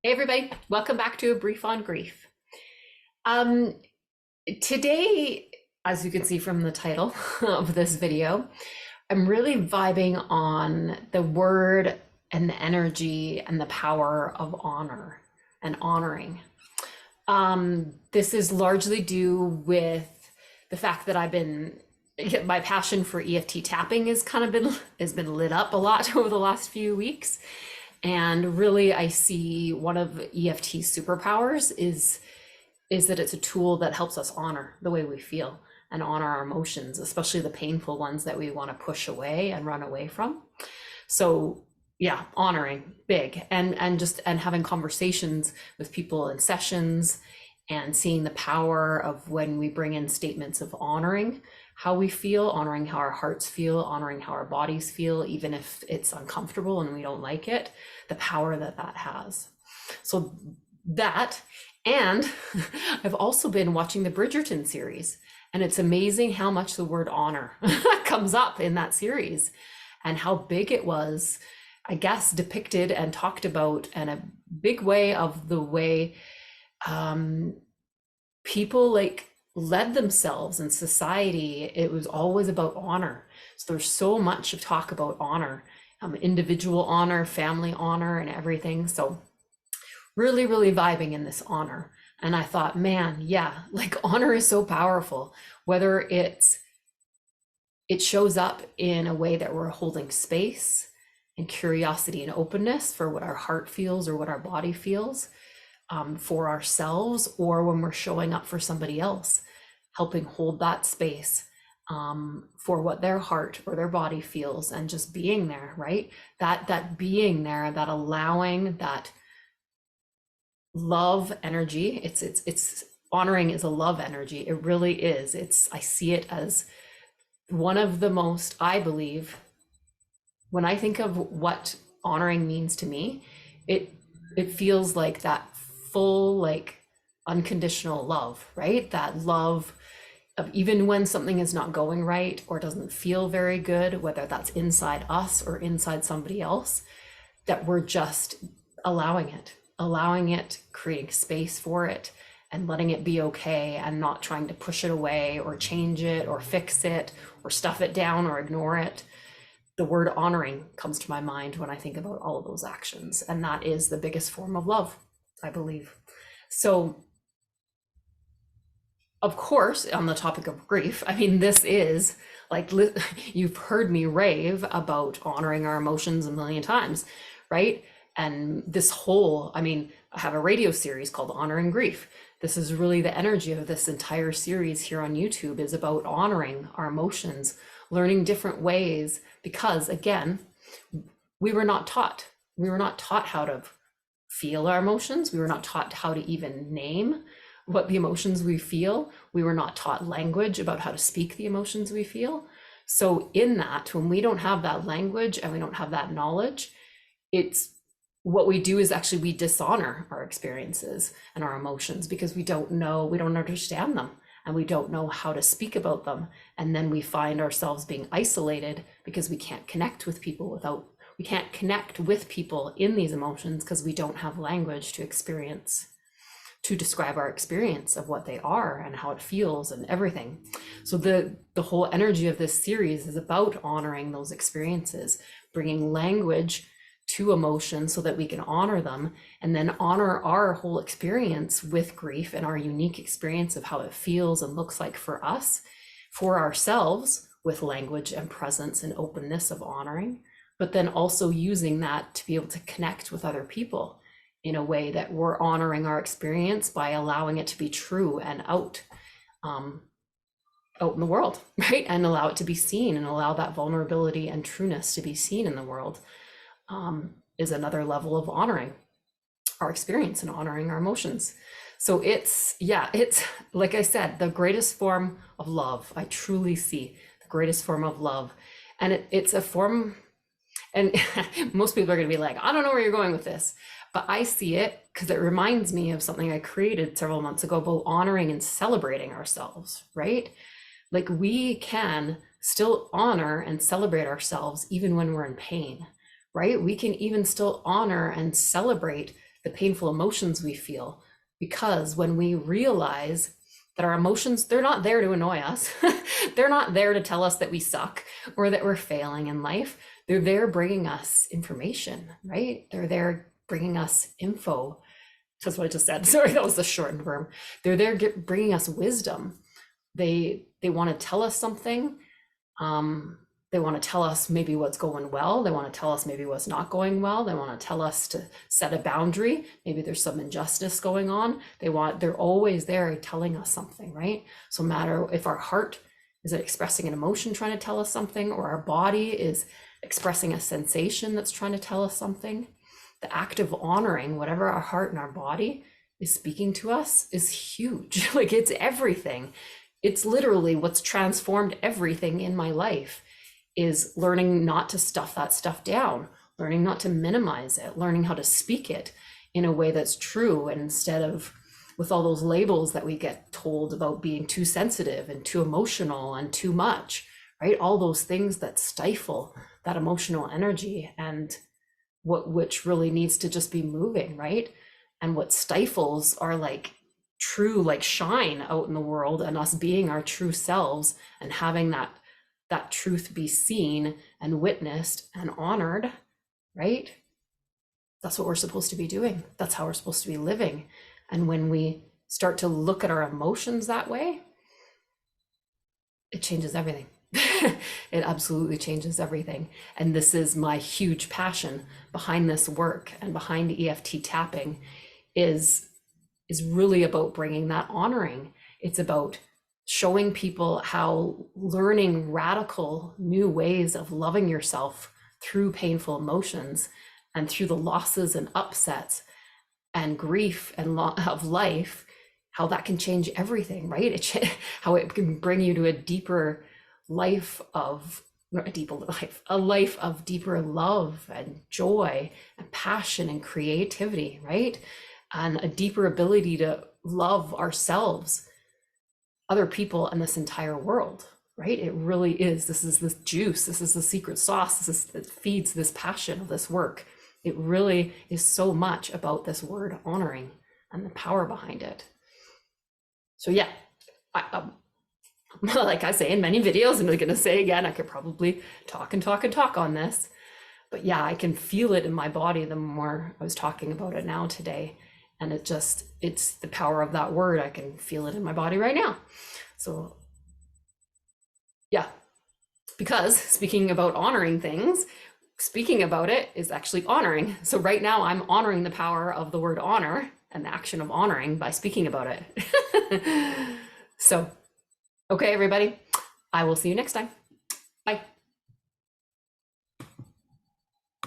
Hey everybody, welcome back to A Brief on Grief. Um, Today, as you can see from the title of this video, I'm really vibing on the word and the energy and the power of honor and honoring. This is largely due with the fact that my passion for EFT tapping has been lit up a lot over the last few weeks. And really, I see one of EFT's superpowers is that it's a tool that helps us honor the way we feel and honor our emotions, especially the painful ones that we want to push away and run away from. So yeah, honoring big and having conversations with people in sessions and seeing the power of when we bring in statements of honoring how we feel, honoring how our hearts feel, honoring how our bodies feel, even if it's uncomfortable and we don't like it, the power that that has. So that, and I've also been watching the Bridgerton series, and it's amazing how much the word honor comes up in that series and how big it was, I guess, depicted and talked about in a big way of the way people led themselves in society. It was always about honor. So there's so much of talk about honor, individual honor, family honor, and everything. So really, really vibing in this honor. And I thought, man, yeah, like honor is so powerful, whether it shows up in a way that we're holding space and curiosity and openness for what our heart feels or what our body feels, for ourselves, or when we're showing up for somebody else, helping hold that space for what their heart or their body feels, and just being there, right? That being there, that allowing, that love energy. It's honoring is a love energy. It really is. I see it as one of the most, I believe, when I think of what honoring means to me, it feels like that full, like unconditional love, right? That love of even when something is not going right or doesn't feel very good, whether that's inside us or inside somebody else, that we're just allowing it, creating space for it, and letting it be okay, and not trying to push it away or change it or fix it or stuff it down or ignore it. The word honoring comes to my mind when I think about all of those actions, and that is the biggest form of love, I believe. So, of course, on the topic of grief, I mean, this is like, you've heard me rave about honoring our emotions a million times, right? And this whole, I mean, I have a radio series called Honoring Grief. This is really the energy of this entire series here on YouTube, is about honoring our emotions, learning different ways, because again, we were not taught. We were not taught how to feel our emotions. We were not taught how to even name what the emotions we feel. We were not taught language about how to speak the emotions we feel. So in that, when we don't have that language and we don't have that knowledge, it's what we do is actually we dishonor our experiences and our emotions because we don't know, we don't understand them, and we don't know how to speak about them. And then we find ourselves being isolated because we can't connect with people we can't connect with people in these emotions because we don't have language to describe our experience of what they are and how it feels and everything. So the whole energy of this series is about honoring those experiences, bringing language to emotions so that we can honor them, and then honor our whole experience with grief and our unique experience of how it feels and looks like for us, for ourselves, with language and presence and openness of honoring, but then also using that to be able to connect with other people in a way that we're honoring our experience by allowing it to be true and out in the world, right? And allow it to be seen, and allow that vulnerability and trueness to be seen in the world, is another level of honoring our experience and honoring our emotions. So it's like I said, the greatest form of love. I truly see the greatest form of love. And it's a form, and most people are going to be like, I don't know where you're going with this, but I see it because it reminds me of something I created several months ago about honoring and celebrating ourselves, right? Like we can still honor and celebrate ourselves even when we're in pain, right? We can even still honor and celebrate the painful emotions we feel. Because when we realize that our emotions, they're not there to annoy us. They're not there to tell us that we suck or that we're failing in life. They're there bringing us information, right? They're there bringing us info. That's what I just said. Sorry, that was the shortened verb. They're there bringing us wisdom. They want to tell us something. They want to tell us maybe what's going well. They want to tell us maybe what's not going well. They want to tell us to set a boundary. Maybe there's some injustice going on. They're always there telling us something, right? So no matter if our heart is expressing an emotion trying to tell us something, or our body is expressing a sensation that's trying to tell us something, the act of honoring whatever our heart and our body is speaking to us is huge. Like, it's everything. It's literally what's transformed everything in my life, is learning not to stuff that stuff down, learning not to minimize it, learning how to speak it in a way that's true. And instead of with all those labels that we get told about being too sensitive and too emotional and too much, right? All those things that stifle that emotional energy and which really needs to just be moving, right? And what stifles are like true, like shine out in the world, and us being our true selves and having that truth be seen and witnessed and honored, right? That's what we're supposed to be doing. That's how we're supposed to be living. And when we start to look at our emotions that way, it changes everything. It absolutely changes everything. And this is my huge passion behind this work and behind EFT tapping is really about bringing that honoring. It's about showing people how learning radical new ways of loving yourself through painful emotions and through the losses and upsets and grief and of life, how that can change everything, right? How it can bring you to a deeper life of a life of deeper love and joy and passion and creativity, right? And a deeper ability to love ourselves, other people, and this entire world, right? It really is. This is this juice. This is the secret sauce. That feeds this passion of this work. It really is so much about this word honoring and the power behind it. So yeah, like I say in many videos, and I'm going to say again, I could probably talk and talk and talk on this, but yeah, I can feel it in my body the more I was talking about it now today. And it's the power of that word. I can feel it in my body right now. So yeah, because speaking about honoring things, speaking about it is actually honoring. So right now I'm honoring the power of the word honor and the action of honoring by speaking about it. So, okay, everybody, I will see you next time. Bye.